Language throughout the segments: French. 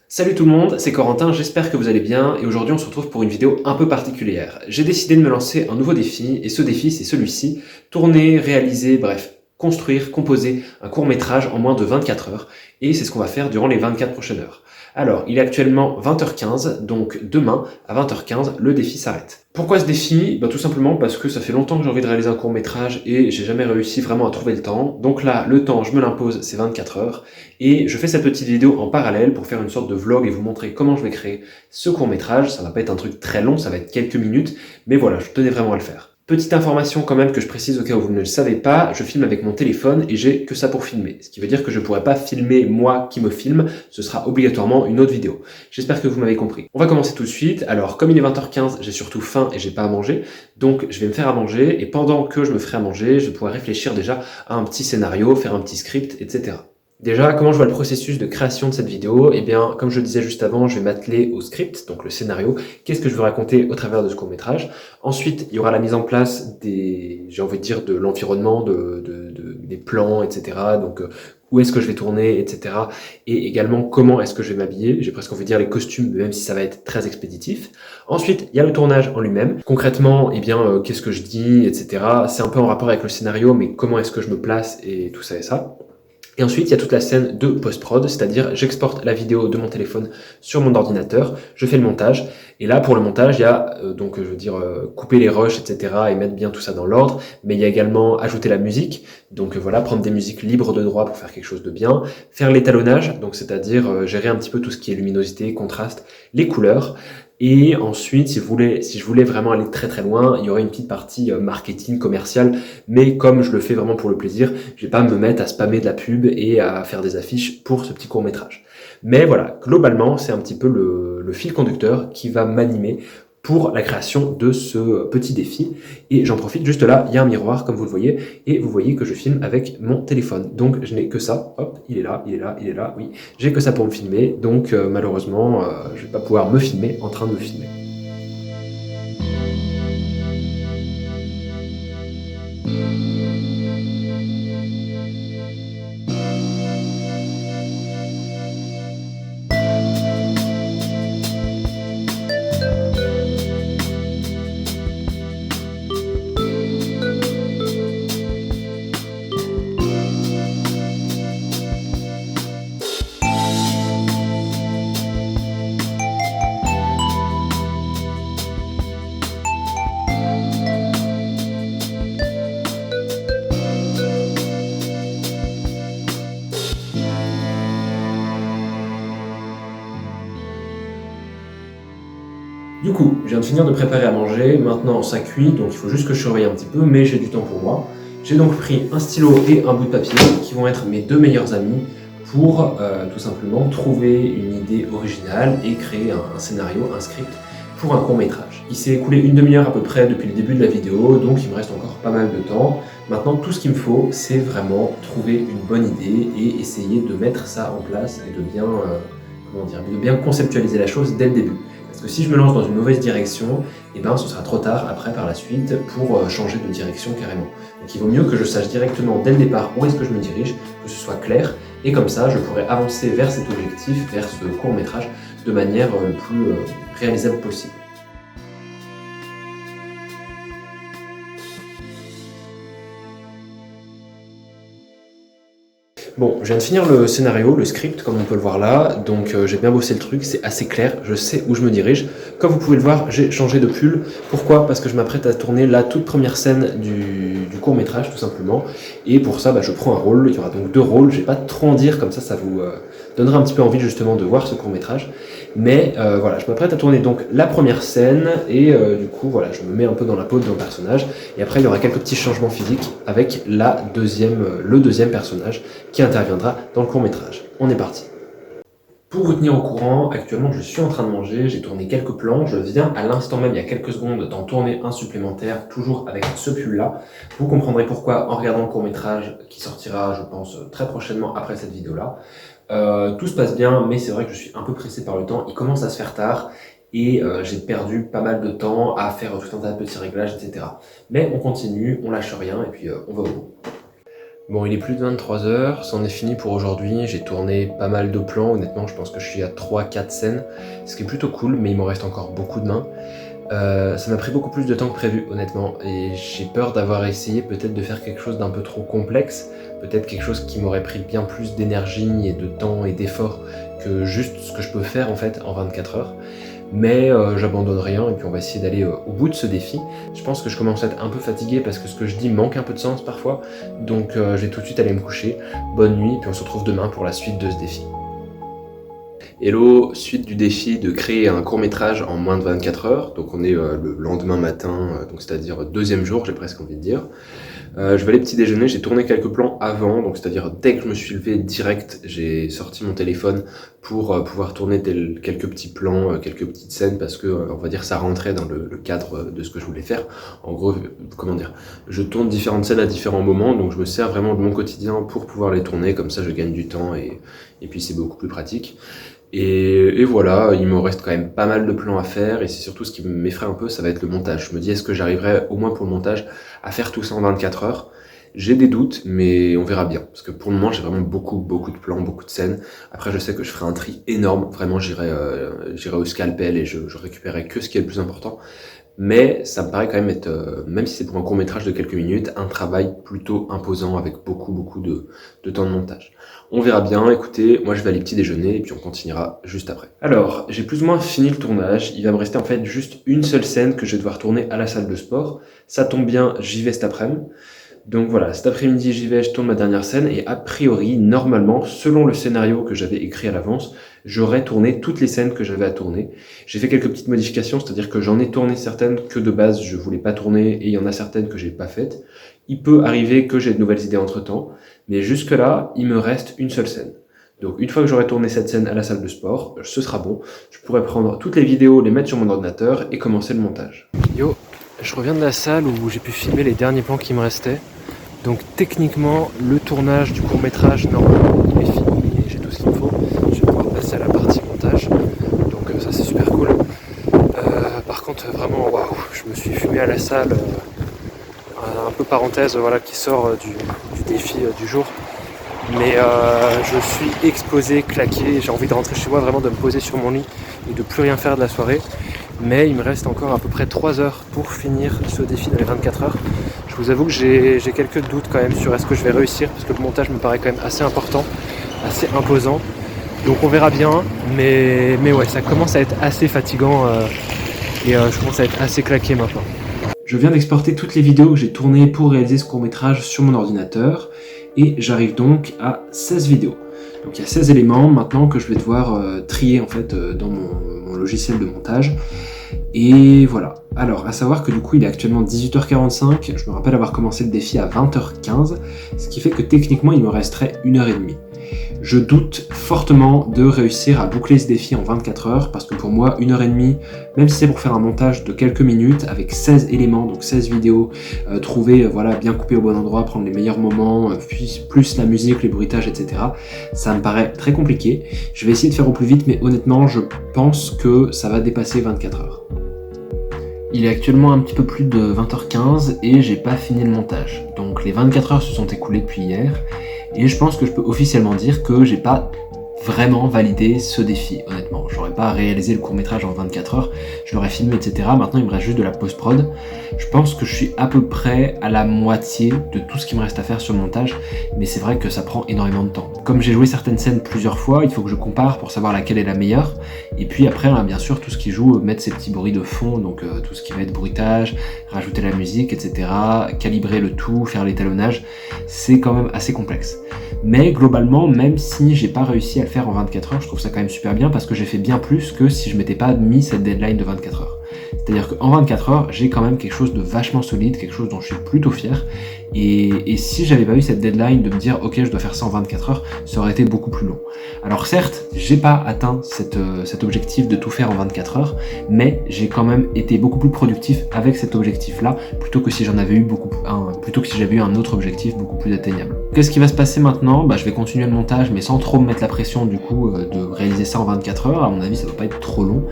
Salut tout le monde, c'est Corentin, j'espère que vous allez bien et aujourd'hui on se retrouve pour une vidéo un peu particulière. J'ai décidé de me lancer un nouveau défi et ce défi c'est celui-ci, tourner, réaliser, bref, construire, composer un court-métrage en moins de 24 heures et c'est ce qu'on va faire durant les 24 prochaines heures. Alors, il est actuellement 20h15, donc demain à 20h15, le défi s'arrête. Pourquoi ce défi? Tout simplement parce que ça fait longtemps que j'ai envie de réaliser un court-métrage et j'ai jamais réussi vraiment à trouver le temps. Donc là, le temps, je me l'impose, c'est 24 heures. Et je fais cette petite vidéo en parallèle pour faire une sorte de vlog et vous montrer comment je vais créer ce court-métrage. Ça va pas être un truc très long, ça va être quelques minutes, mais voilà, je tenais vraiment à le faire. Petite information quand même que je précise au cas où vous ne le savez pas, je filme avec mon téléphone et j'ai que ça pour filmer. Ce qui veut dire que je pourrais pas filmer moi qui me filme, ce sera obligatoirement une autre vidéo. J'espère que vous m'avez compris. On va commencer tout de suite. Alors comme il est 20h15, j'ai surtout faim et j'ai pas à manger, donc je vais me faire à manger et pendant que je me ferai à manger, je pourrai réfléchir déjà à un petit scénario, faire un petit script, etc. Déjà, comment je vois le processus de création de cette vidéo? Eh bien, comme je le disais juste avant, je vais m'atteler au script, donc le scénario. Qu'est-ce que je veux raconter au travers de ce court-métrage? Ensuite, il y aura la mise en place j'ai envie de dire, de l'environnement, des plans, etc. Donc, où est-ce que je vais tourner, etc. Et également, comment est-ce que je vais m'habiller? J'ai presque envie de dire les costumes, même si ça va être très expéditif. Ensuite, il y a le tournage en lui-même. Concrètement, eh bien, qu'est-ce que je dis, etc. C'est un peu en rapport avec le scénario, mais comment est-ce que je me place et tout ça et ça. Et ensuite, il y a toute la scène de post-prod, c'est-à-dire j'exporte la vidéo de mon téléphone sur mon ordinateur, je fais le montage, et là, pour le montage, il y a couper les rushs, etc., et mettre bien tout ça dans l'ordre, mais il y a également ajouter la musique, donc voilà, prendre des musiques libres de droit pour faire quelque chose de bien, faire l'étalonnage, donc c'est-à-dire gérer un petit peu tout ce qui est luminosité, contraste, les couleurs, et ensuite, si je voulais vraiment aller très très loin, il y aurait une petite partie marketing, commercial, mais comme je le fais vraiment pour le plaisir, je vais pas me mettre à spammer de la pub et à faire des affiches pour ce petit court-métrage. Mais voilà, globalement, c'est un petit peu le fil conducteur qui va m'animer pour la création de ce petit défi. Et j'en profite, juste là, il y a un miroir, comme vous le voyez, et vous voyez que je filme avec mon téléphone. Donc je n'ai que ça, hop, il est là, il est là, il est là, oui. J'ai que ça pour me filmer, donc malheureusement, je vais pas pouvoir me filmer en train de me filmer. Du coup, je viens de finir de préparer à manger, maintenant ça cuit, donc il faut juste que je surveille un petit peu, mais j'ai du temps pour moi. J'ai donc pris un stylo et un bout de papier, qui vont être mes deux meilleurs amis, pour tout simplement trouver une idée originale et créer un scénario, un script, pour un court-métrage. Il s'est écoulé une demi-heure à peu près depuis le début de la vidéo, donc il me reste encore pas mal de temps. Maintenant, tout ce qu'il me faut, c'est vraiment trouver une bonne idée et essayer de mettre ça en place et de bien conceptualiser la chose dès le début. Parce que si je me lance dans une mauvaise direction, eh ben, ce sera trop tard après par la suite pour changer de direction carrément. Donc il vaut mieux que je sache directement dès le départ où est-ce que je me dirige, que ce soit clair, et comme ça je pourrai avancer vers cet objectif, vers ce court-métrage, de manière le plus réalisable possible. Bon, je viens de finir le scénario, le script, comme on peut le voir là, donc j'ai bien bossé le truc, c'est assez clair, je sais où je me dirige. Comme vous pouvez le voir, j'ai changé de pull. Pourquoi? Parce que je m'apprête à tourner la toute première scène du court-métrage, tout simplement. Et pour ça, je prends un rôle, il y aura donc deux rôles, je vais pas trop en dire, comme ça vous donnera un petit peu envie justement de voir ce court-métrage. Mais voilà, je m'apprête à tourner donc la première scène, et du coup, voilà, je me mets un peu dans la peau de mon personnage. Et après, il y aura quelques petits changements physiques avec le deuxième personnage qui interviendra dans le court-métrage. On est parti. Pour vous tenir au courant, actuellement je suis en train de manger, j'ai tourné quelques plans, je viens à l'instant même, il y a quelques secondes, d'en tourner un supplémentaire, toujours avec ce pull-là. Vous comprendrez pourquoi en regardant le court-métrage qui sortira, je pense, très prochainement après cette vidéo-là. Tout se passe bien, mais c'est vrai que je suis un peu pressé par le temps, il commence à se faire tard, et j'ai perdu pas mal de temps à faire tout un tas de petits réglages, etc. Mais on continue, on lâche rien, et puis on va au bout. Bon, il est plus de 23 heures, c'en est fini pour aujourd'hui. J'ai tourné pas mal de plans, honnêtement, je pense que je suis à 3-4 scènes, ce qui est plutôt cool, mais il m'en reste encore beaucoup de main. Ça m'a pris beaucoup plus de temps que prévu, honnêtement, et j'ai peur d'avoir essayé peut-être de faire quelque chose d'un peu trop complexe, peut-être quelque chose qui m'aurait pris bien plus d'énergie et de temps et d'effort que juste ce que je peux faire en fait en 24 heures. Mais j'abandonne rien et puis on va essayer d'aller au bout de ce défi. Je pense que je commence à être un peu fatigué parce que ce que je dis manque un peu de sens parfois, donc je vais tout de suite aller me coucher. Bonne nuit, puis on se retrouve demain pour la suite de ce défi. Hello, suite du défi de créer un court-métrage en moins de 24 heures. Donc on est le lendemain matin, donc c'est-à-dire deuxième jour, j'ai presque envie de dire. Je vais aller petit déjeuner, j'ai tourné quelques plans avant, donc c'est-à-dire dès que je me suis levé direct, j'ai sorti mon téléphone pour pouvoir tourner quelques petits plans, quelques petites scènes, parce que on va dire ça rentrait dans le cadre de ce que je voulais faire. En gros, comment dire, je tourne différentes scènes à différents moments, donc je me sers vraiment de mon quotidien pour pouvoir les tourner, comme ça je gagne du temps et puis c'est beaucoup plus pratique. Et voilà, il me reste quand même pas mal de plans à faire et c'est surtout ce qui m'effraie un peu, ça va être le montage. Je me dis, est-ce que j'arriverai au moins pour le montage à faire tout ça en 24 heures? J'ai des doutes, mais on verra bien. Parce que pour le moment, j'ai vraiment beaucoup de plans, beaucoup de scènes. Après, je sais que je ferai un tri énorme. Vraiment, j'irai au scalpel et je récupérerai que ce qui est le plus important. Mais ça me paraît quand même être, même si c'est pour un court-métrage de quelques minutes, un travail plutôt imposant avec beaucoup de temps de montage. On verra bien, écoutez, moi je vais aller petit déjeuner et puis on continuera juste après. Alors, j'ai plus ou moins fini le tournage, il va me rester en fait juste une seule scène que je vais devoir tourner à la salle de sport. Ça tombe bien, j'y vais cet après-midi. Donc voilà, cet après-midi j'y vais, je tourne ma dernière scène et a priori, normalement, selon le scénario que j'avais écrit à l'avance, j'aurais tourné toutes les scènes que j'avais à tourner. J'ai fait quelques petites modifications, c'est-à-dire que j'en ai tourné certaines que de base je voulais pas tourner et il y en a certaines que j'ai pas faites. Il peut arriver que j'ai de nouvelles idées entre temps, mais jusque là, il me reste une seule scène. Donc une fois que j'aurai tourné cette scène à la salle de sport, ce sera bon. Je pourrai prendre toutes les vidéos, les mettre sur mon ordinateur et commencer le montage. Yo, je reviens de la salle où j'ai pu filmer les derniers plans qui me restaient. Donc techniquement, le tournage du court-métrage, normalement, il est fini et j'ai tout ce qu'il me faut. Je vais pouvoir passer à la partie montage. Donc ça c'est super cool. Par contre, vraiment, waouh, je me suis fumé à la salle. Un peu parenthèse voilà, qui sort du défi du jour. Mais je suis explosé, claqué. J'ai envie de rentrer chez moi, vraiment de me poser sur mon lit et de plus rien faire de la soirée. Mais il me reste encore à peu près 3 heures pour finir ce défi dans les 24 heures. Je vous avoue que j'ai quelques doutes quand même sur est-ce que je vais réussir, parce que le montage me paraît quand même assez important, assez imposant. Donc on verra bien, mais ouais, ça commence à être assez fatigant et je commence à être assez claqué maintenant. Je viens d'exporter toutes les vidéos que j'ai tournées pour réaliser ce court-métrage sur mon ordinateur et j'arrive donc à 16 vidéos. Donc il y a 16 éléments maintenant que je vais devoir trier en fait dans mon logiciel de montage. Et voilà. Alors, à savoir que du coup, il est actuellement 18h45. Je me rappelle avoir commencé le défi à 20h15, ce qui fait que techniquement, il me resterait 1h30. Je doute fortement de réussir à boucler ce défi en 24 heures, parce que pour moi, 1h30, même si c'est pour faire un montage de quelques minutes, avec 16 éléments, donc 16 vidéos, trouver, voilà, bien coupé au bon endroit, prendre les meilleurs moments, puis plus la musique, les bruitages, etc. Ça me paraît très compliqué. Je vais essayer de faire au plus vite, mais honnêtement, je pense que ça va dépasser 24 heures. Il est actuellement un petit peu plus de 20h15 et j'ai pas fini le montage. Donc les 24 heures se sont écoulées depuis hier et je pense que je peux officiellement dire que j'ai pas vraiment validé ce défi, honnêtement. J'aurais pas réalisé le court-métrage en 24 heures, je l'aurais filmé, etc. Maintenant, il me reste juste de la post-prod. Je pense que je suis à peu près à la moitié de tout ce qui me reste à faire sur le montage, mais c'est vrai que ça prend énormément de temps. Comme j'ai joué certaines scènes plusieurs fois, il faut que je compare pour savoir laquelle est la meilleure. Et puis après, bien sûr, tout ce qui joue, mettre ces petits bruits de fond, donc tout ce qui va être bruitage, rajouter la musique, etc., calibrer le tout, faire l'étalonnage, c'est quand même assez complexe. Mais globalement, même si j'ai pas réussi à le faire en 24 heures, je trouve ça quand même super bien parce que j'ai fait bien plus que si je m'étais pas mis cette deadline de 24 heures. C'est-à-dire qu'en 24 heures, j'ai quand même quelque chose de vachement solide, quelque chose dont je suis plutôt fier. Et si j'avais pas eu cette deadline de me dire ok, je dois faire ça en 24 heures, ça aurait été beaucoup plus long. Alors certes, j'ai pas atteint cet objectif de tout faire en 24 heures, mais j'ai quand même été beaucoup plus productif avec cet objectif-là, plutôt que si j'avais eu un autre objectif beaucoup plus atteignable. Qu'est-ce qui va se passer maintenant ? Je vais continuer le montage, mais sans trop me mettre la pression du coup de réaliser ça en 24 heures. À mon avis, ça doit pas être trop long.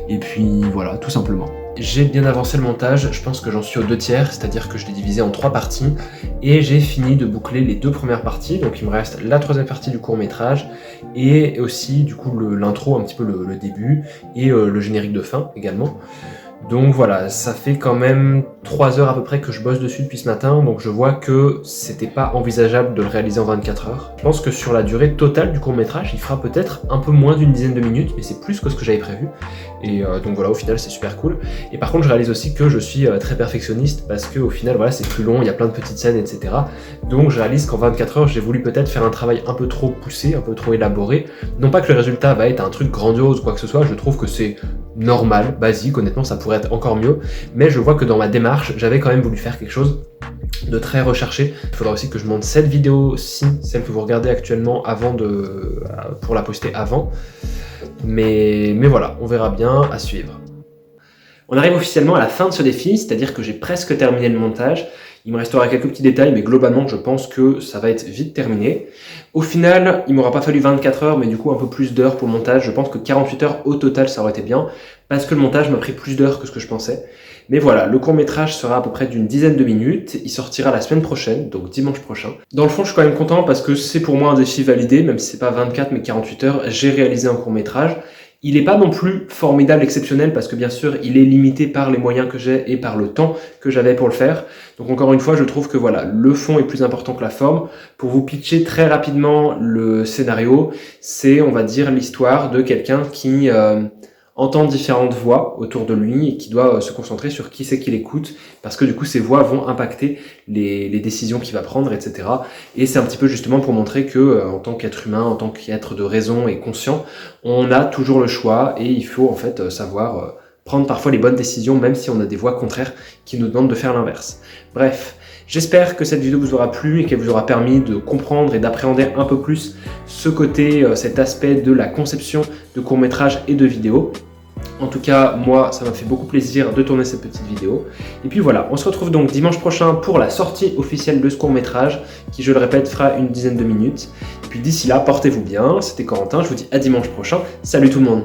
Et puis voilà, tout simplement. j'ai bien avancé le montage, je pense que j'en suis aux 2/3, c'est-à-dire que je l'ai divisé en 3 parties, et j'ai fini de boucler les 2 premières parties, donc il me reste la 3e partie du court-métrage, et aussi du coup l'intro, un petit peu le début, et le générique de fin également. Donc voilà, ça fait quand même 3 heures à peu près que je bosse dessus depuis ce matin, donc je vois que c'était pas envisageable de le réaliser en 24 heures. Je pense que sur la durée totale du court-métrage, il fera peut-être un peu moins d'une dizaine de minutes, mais c'est plus que ce que j'avais prévu. Et donc voilà, au final c'est super cool. Et par contre je réalise aussi que je suis très perfectionniste, parce qu'au final voilà, c'est plus long, il y a plein de petites scènes, etc. Donc je réalise qu'en 24 heures, j'ai voulu peut-être faire un travail un peu trop poussé, un peu trop élaboré. Non pas que le résultat va être un truc grandiose ou quoi que ce soit, je trouve que c'est normal, basique, honnêtement ça pourrait être encore mieux, mais je vois que dans ma démarche, j'avais quand même voulu faire quelque chose de très recherché. Il faudra aussi que je monte cette vidéo-ci, celle que vous regardez actuellement, pour la poster avant. Mais voilà, on verra bien, à suivre. On arrive officiellement à la fin de ce défi, c'est-à-dire que j'ai presque terminé le montage. Il me restera quelques petits détails, mais globalement, je pense que ça va être vite terminé. Au final, il m'aura pas fallu 24 heures, mais du coup un peu plus d'heures pour le montage. Je pense que 48 heures au total, ça aurait été bien, parce que le montage m'a pris plus d'heures que ce que je pensais. Mais voilà, le court-métrage sera à peu près d'une dizaine de minutes. Il sortira la semaine prochaine, donc dimanche prochain. Dans le fond, je suis quand même content parce que c'est pour moi un défi validé, même si c'est pas 24 mais 48 heures, j'ai réalisé un court-métrage. Il n'est pas non plus formidable, exceptionnel, parce que bien sûr, il est limité par les moyens que j'ai et par le temps que j'avais pour le faire. Donc encore une fois, je trouve que voilà, le fond est plus important que la forme. Pour vous pitcher très rapidement le scénario, c'est, on va dire, l'histoire de quelqu'un qui entend différentes voix autour de lui et qui doit se concentrer sur qui c'est qu'il écoute, parce que du coup, ces voix vont impacter les décisions qu'il va prendre, etc. Et c'est un petit peu justement pour montrer que, en tant qu'être humain, en tant qu'être de raison et conscient, on a toujours le choix et il faut en fait savoir prendre parfois les bonnes décisions, même si on a des voix contraires qui nous demandent de faire l'inverse. Bref, j'espère que cette vidéo vous aura plu et qu'elle vous aura permis de comprendre et d'appréhender un peu plus ce côté, cet aspect de la conception de courts-métrages et de vidéos. En tout cas, moi, ça m'a fait beaucoup plaisir de tourner cette petite vidéo. Et puis voilà, on se retrouve donc dimanche prochain pour la sortie officielle de ce court-métrage, qui, je le répète, fera une dizaine de minutes. Et puis d'ici là, portez-vous bien. C'était Corentin, je vous dis à dimanche prochain. Salut tout le monde!